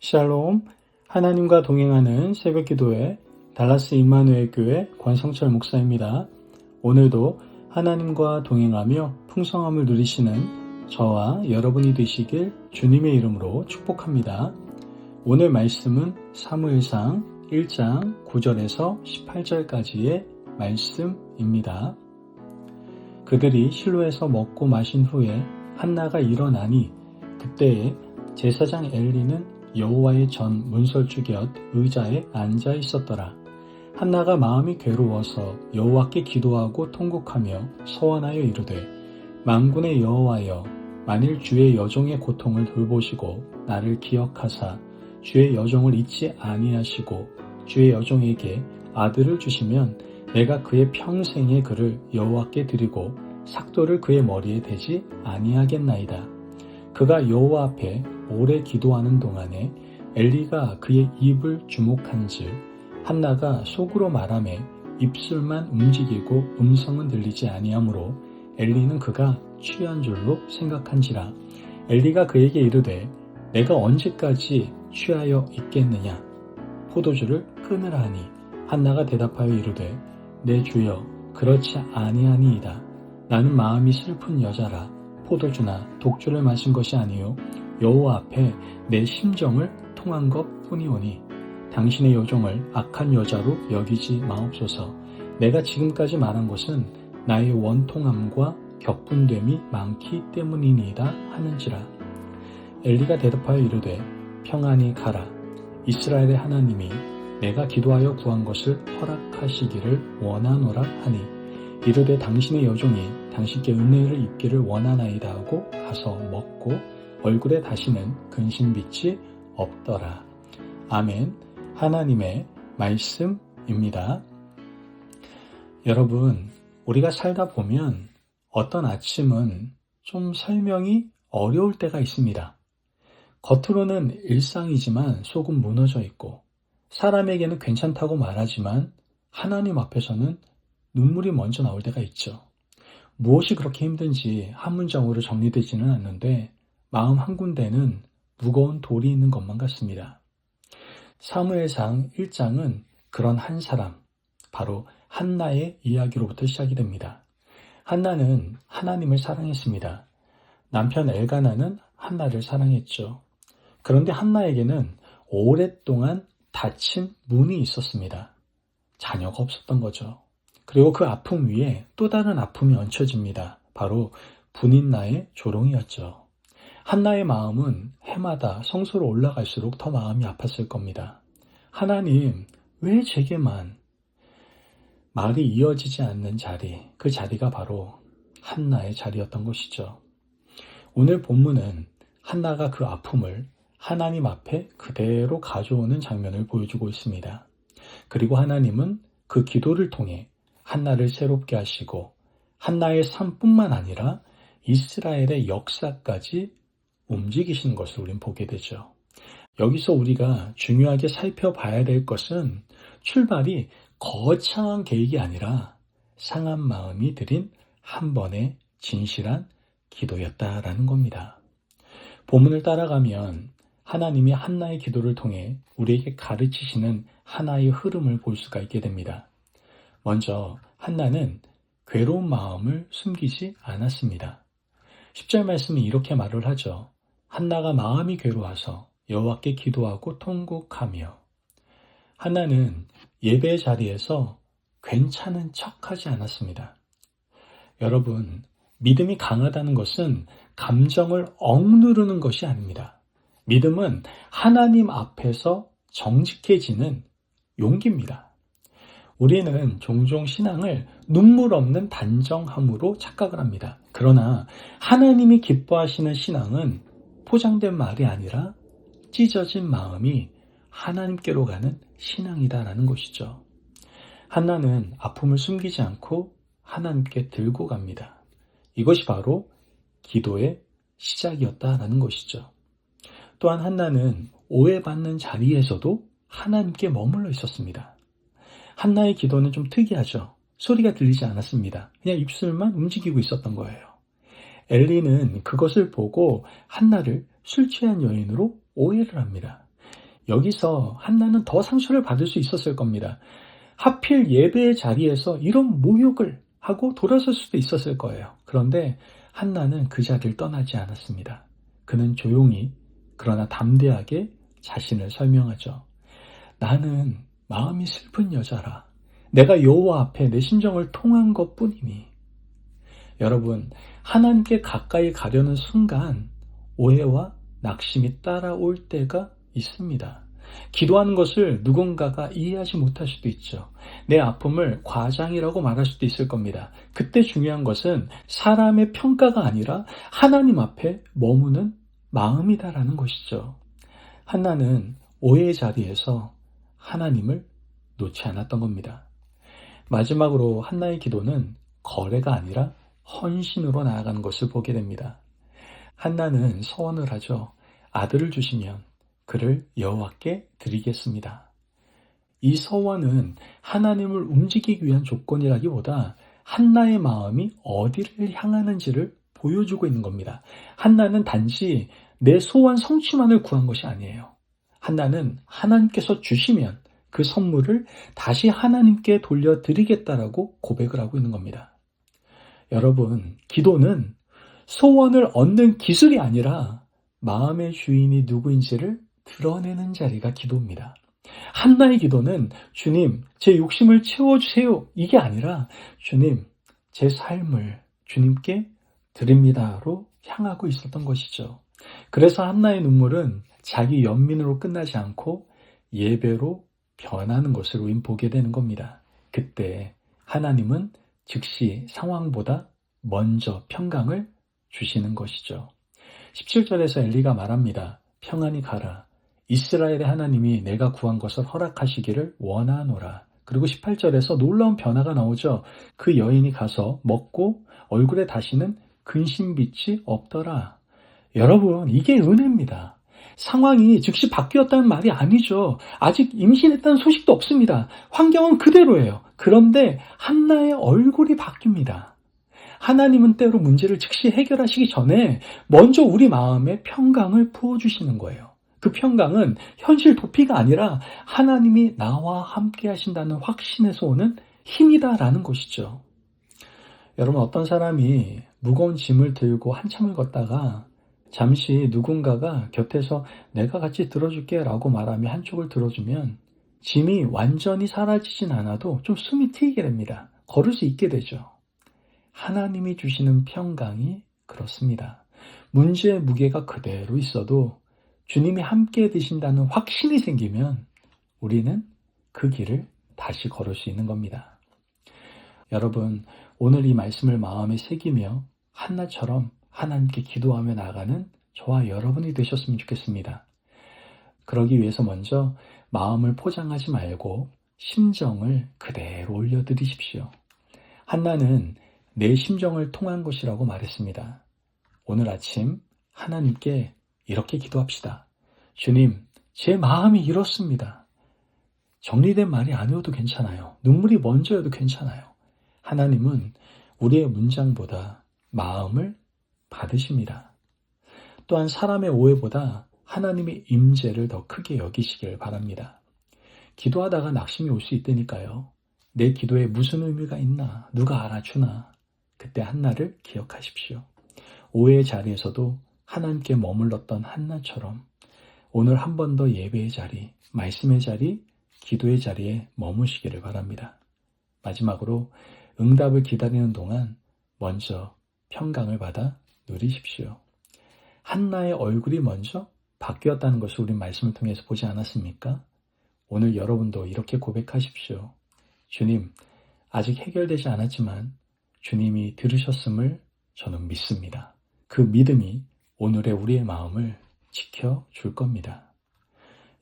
샬롬, 하나님과 동행하는 새벽기도회 달라스 임마누엘 교회 권성철 목사입니다. 오늘도 하나님과 동행하며 풍성함을 누리시는 저와 여러분이 되시길 주님의 이름으로 축복합니다. 오늘 말씀은 사무엘상 1장 9절에서 18절까지의 말씀입니다. 그들이 실로에서 먹고 마신 후에 한나가 일어나니 그때에 제사장 엘리는 여호와의 전 문설주 곁 의자에 앉아 있었더라. 한나가 마음이 괴로워서 여호와께 기도하고 통곡하며 서원하여 이르되 만군의 여호와여, 만일 주의 여종의 고통을 돌보시고 나를 기억하사 주의 여종을 잊지 아니하시고 주의 여종에게 아들을 주시면 내가 그의 평생의 그를 여호와께 드리고 삭도를 그의 머리에 대지 아니하겠나이다. 그가 여호와 앞에 오래 기도하는 동안에 엘리가 그의 입을 주목한즉 한나가 속으로 말하매 입술만 움직이고 음성은 들리지 아니하므로 엘리는 그가 취한 줄로 생각한지라. 엘리가 그에게 이르되 내가 언제까지 취하여 있겠느냐? 포도주를 끊으라 하니 한나가 대답하여 이르되 내 주여, 그렇지 아니하니이다. 나는 마음이 슬픈 여자라. 포도주나 독주를 마신 것이 아니요 여호와 앞에 내 심정을 통한 것 뿐이오니 당신의 여종을 악한 여자로 여기지 마옵소서. 내가 지금까지 말한 것은 나의 원통함과 격분됨이 많기 때문이니이다 하는지라. 엘리가 대답하여 이르되 평안히 가라. 이스라엘의 하나님이 내가 기도하여 구한 것을 허락하시기를 원하노라 하니 이르되 당신의 여종이 당신께 은혜를 입기를 원하나이다 하고 가서 먹고 얼굴에 다시는 근심빛이 없더라. 아멘. 하나님의 말씀입니다. 여러분, 우리가 살다 보면 어떤 아침은 좀 설명이 어려울 때가 있습니다. 겉으로는 일상이지만 속은 무너져 있고 사람에게는 괜찮다고 말하지만 하나님 앞에서는 눈물이 먼저 나올 때가 있죠. 무엇이 그렇게 힘든지 한 문장으로 정리되지는 않는데 마음 한 군데는 무거운 돌이 있는 것만 같습니다. 사무엘상 1장은 그런 한 사람, 바로 한나의 이야기로부터 시작이 됩니다. 한나는 하나님을 사랑했습니다. 남편 엘가나는 한나를 사랑했죠. 그런데 한나에게는 오랫동안 닫힌 문이 있었습니다. 자녀가 없었던 거죠. 그리고 그 아픔 위에 또 다른 아픔이 얹혀집니다. 바로 분인나의 조롱이었죠. 한나의 마음은 해마다 성소로 올라갈수록 더 마음이 아팠을 겁니다. 하나님, 왜 제게만? 말이 이어지지 않는 자리, 그 자리가 바로 한나의 자리였던 것이죠. 오늘 본문은 한나가 그 아픔을 하나님 앞에 그대로 가져오는 장면을 보여주고 있습니다. 그리고 하나님은 그 기도를 통해 한나를 새롭게 하시고 한나의 삶뿐만 아니라 이스라엘의 역사까지 움직이시는 것을 우린 보게 되죠. 여기서 우리가 중요하게 살펴봐야 될 것은 출발이 거창한 계획이 아니라 상한 마음이 들인 한 번의 진실한 기도였다라는 겁니다. 본문을 따라가면 하나님이 한나의 기도를 통해 우리에게 가르치시는 하나의 흐름을 볼 수가 있게 됩니다. 먼저 한나는 괴로운 마음을 숨기지 않았습니다. 10절 말씀은 이렇게 말을 하죠. 한나가 마음이 괴로워서 여호와께 기도하고 통곡하며. 한나는 예배 자리에서 괜찮은 척하지 않았습니다. 여러분, 믿음이 강하다는 것은 감정을 억누르는 것이 아닙니다. 믿음은 하나님 앞에서 정직해지는 용기입니다. 우리는 종종 신앙을 눈물 없는 단정함으로 착각을 합니다. 그러나 하나님이 기뻐하시는 신앙은 포장된 말이 아니라 찢어진 마음이 하나님께로 가는 신앙이다라는 것이죠. 한나는 아픔을 숨기지 않고 하나님께 들고 갑니다. 이것이 바로 기도의 시작이었다라는 것이죠. 또한 한나는 오해받는 자리에서도 하나님께 머물러 있었습니다. 한나의 기도는 좀 특이하죠. 소리가 들리지 않았습니다. 그냥 입술만 움직이고 있었던 거예요. 엘리는 그것을 보고 한나를 술 취한 여인으로 오해를 합니다. 여기서 한나는 더 상처를 받을 수 있었을 겁니다. 하필 예배의 자리에서 이런 모욕을 하고 돌아설 수도 있었을 거예요. 그런데 한나는 그 자리를 떠나지 않았습니다. 그는 조용히 그러나 담대하게 자신을 설명하죠. 나는 마음이 슬픈 여자라. 내가 여호와 앞에 내 심정을 통한 것뿐이니. 여러분, 하나님께 가까이 가려는 순간 오해와 낙심이 따라올 때가 있습니다. 기도하는 것을 누군가가 이해하지 못할 수도 있죠. 내 아픔을 과장이라고 말할 수도 있을 겁니다. 그때 중요한 것은 사람의 평가가 아니라 하나님 앞에 머무는 마음이다라는 것이죠. 한나는 오해의 자리에서 하나님을 놓지 않았던 겁니다. 마지막으로 한나의 기도는 거래가 아니라 헌신으로 나아가는 것을 보게 됩니다. 한나는 서원을 하죠. 아들을 주시면 그를 여호와께 드리겠습니다. 이 서원은 하나님을 움직이기 위한 조건이라기보다 한나의 마음이 어디를 향하는지를 보여주고 있는 겁니다. 한나는 단지 내 소원 성취만을 구한 것이 아니에요. 한나는 하나님께서 주시면 그 선물을 다시 하나님께 돌려드리겠다라고 고백을 하고 있는 겁니다. 여러분, 기도는 소원을 얻는 기술이 아니라 마음의 주인이 누구인지를 드러내는 자리가 기도입니다. 한나의 기도는 주님, 제 욕심을 채워주세요. 이게 아니라 주님, 제 삶을 주님께 드립니다로 향하고 있었던 것이죠. 그래서 한나의 눈물은 자기 연민으로 끝나지 않고 예배로 변하는 것을 우린 보게 되는 겁니다. 그때 하나님은 즉시 상황보다 먼저 평강을 주시는 것이죠. 17절에서 엘리가 말합니다. 평안히 가라. 이스라엘의 하나님이 내가 구한 것을 허락하시기를 원하노라. 그리고 18절에서 놀라운 변화가 나오죠. 그 여인이 가서 먹고 얼굴에 다시는 근심빛이 없더라. 여러분, 이게 은혜입니다. 상황이 즉시 바뀌었다는 말이 아니죠. 아직 임신했다는 소식도 없습니다. 환경은 그대로예요. 그런데 한나의 얼굴이 바뀝니다. 하나님은 때로 문제를 즉시 해결하시기 전에 먼저 우리 마음에 평강을 부어주시는 거예요. 그 평강은 현실 도피가 아니라 하나님이 나와 함께 하신다는 확신에서 오는 힘이다라는 것이죠. 여러분, 어떤 사람이 무거운 짐을 들고 한참을 걷다가 잠시 누군가가 곁에서 내가 같이 들어줄게 라고 말하며 한쪽을 들어주면 짐이 완전히 사라지진 않아도 좀 숨이 트이게 됩니다. 걸을 수 있게 되죠. 하나님이 주시는 평강이 그렇습니다. 문제의 무게가 그대로 있어도 주님이 함께 드신다는 확신이 생기면 우리는 그 길을 다시 걸을 수 있는 겁니다. 여러분, 오늘 이 말씀을 마음에 새기며 한나처럼 하나님께 기도하며 나아가는 저와 여러분이 되셨으면 좋겠습니다. 그러기 위해서 먼저 마음을 포장하지 말고 심정을 그대로 올려드리십시오. 한나는 내 심정을 통한 것이라고 말했습니다. 오늘 아침 하나님께 이렇게 기도합시다. 주님, 제 마음이 이렇습니다. 정리된 말이 아니어도 괜찮아요. 눈물이 먼저여도 괜찮아요. 하나님은 우리의 문장보다 마음을 받으십니다. 또한 사람의 오해보다 하나님의 임재를 더 크게 여기시길 바랍니다. 기도하다가 낙심이 올 수 있다니까요. 내 기도에 무슨 의미가 있나, 누가 알아주나. 그때 한나를 기억하십시오. 오해의 자리에서도 하나님께 머물렀던 한나처럼 오늘 한 번 더 예배의 자리, 말씀의 자리, 기도의 자리에 머무시기를 바랍니다. 마지막으로 응답을 기다리는 동안 먼저 평강을 받아 누리십시오. 한나의 얼굴이 먼저 바뀌었다는 것을 우리 말씀을 통해서 보지 않았습니까? 오늘 여러분도 이렇게 고백하십시오. 주님, 아직 해결되지 않았지만 주님이 들으셨음을 저는 믿습니다. 그 믿음이 오늘의 우리의 마음을 지켜줄 겁니다.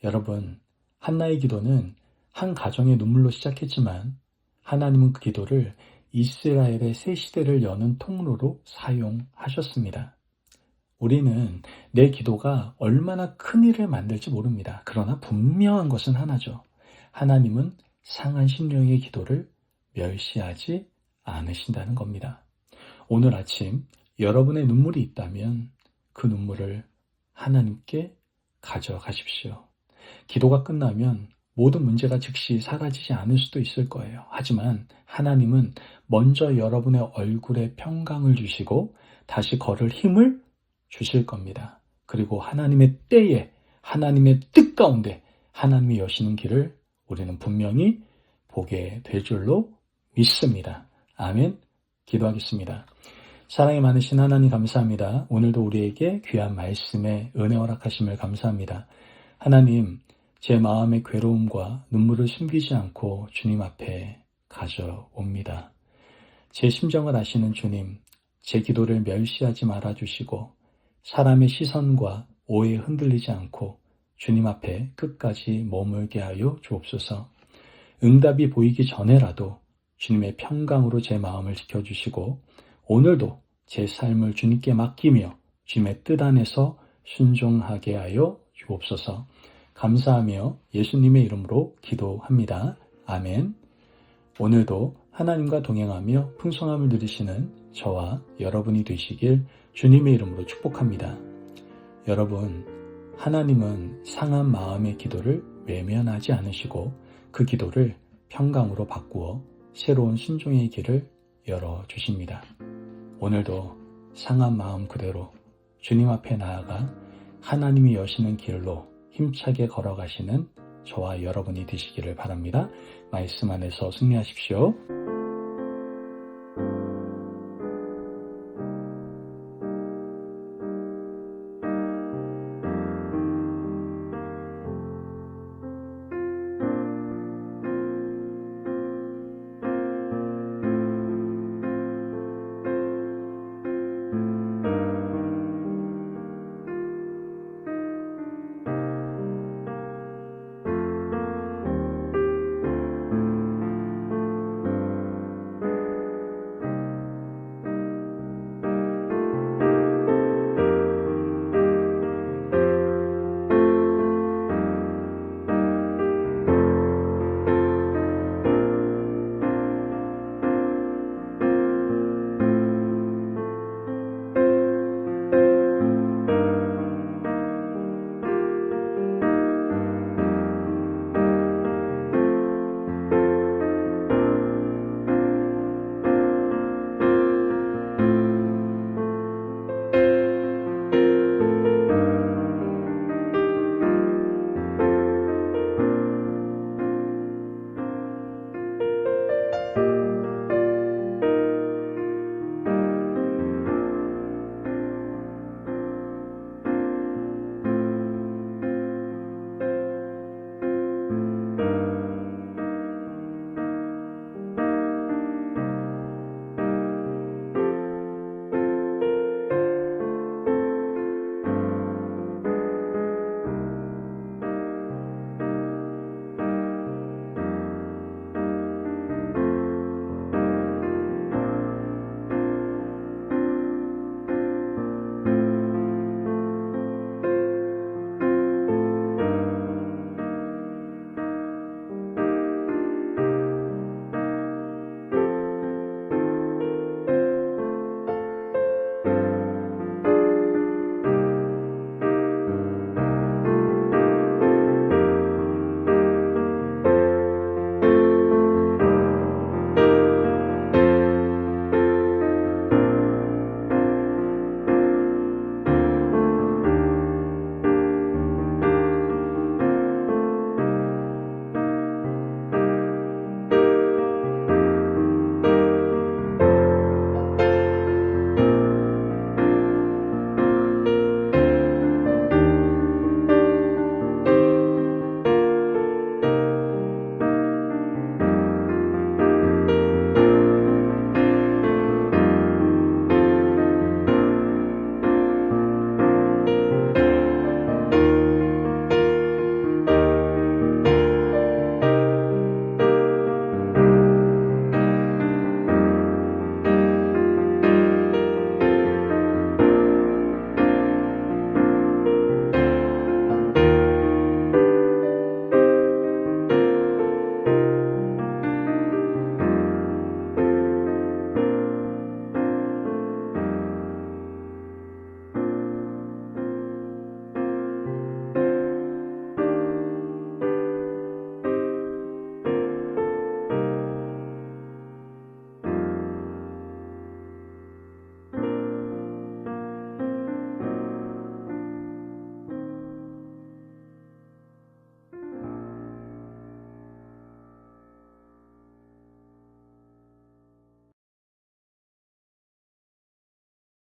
여러분, 한나의 기도는 한 가정의 눈물로 시작했지만 하나님은 그 기도를 이스라엘의 새 시대를 여는 통로로 사용하셨습니다. 우리는 내 기도가 얼마나 큰 일을 만들지 모릅니다. 그러나 분명한 것은 하나죠. 하나님은 상한 심령의 기도를 멸시하지 않으신다는 겁니다. 오늘 아침 여러분의 눈물이 있다면 그 눈물을 하나님께 가져가십시오. 기도가 끝나면 모든 문제가 즉시 사라지지 않을 수도 있을 거예요. 하지만 하나님은 먼저 여러분의 얼굴에 평강을 주시고 다시 걸을 힘을 주실 겁니다. 그리고 하나님의 때에, 하나님의 뜻 가운데 하나님이 여시는 길을 우리는 분명히 보게 될 줄로 믿습니다. 아멘. 기도하겠습니다. 사랑이 많으신 하나님 감사합니다. 오늘도 우리에게 귀한 말씀에 은혜 허락하심을 감사합니다. 하나님, 제 마음의 괴로움과 눈물을 숨기지 않고 주님 앞에 가져옵니다. 제 심정을 아시는 주님, 제 기도를 멸시하지 말아주시고 사람의 시선과 오해에 흔들리지 않고 주님 앞에 끝까지 머물게 하여 주옵소서. 응답이 보이기 전에라도 주님의 평강으로 제 마음을 지켜주시고 오늘도 제 삶을 주님께 맡기며 주님의 뜻 안에서 순종하게 하여 주옵소서. 감사하며 예수님의 이름으로 기도합니다. 아멘. 오늘도 하나님과 동행하며 풍성함을 누리시는 저와 여러분이 되시길 주님의 이름으로 축복합니다. 여러분, 하나님은 상한 마음의 기도를 외면하지 않으시고 그 기도를 평강으로 바꾸어 새로운 순종의 길을 열어주십니다. 오늘도 상한 마음 그대로 주님 앞에 나아가 하나님이 여시는 길로 힘차게 걸어가시는 저와 여러분이 되시기를 바랍니다. 말씀 안에서 승리하십시오.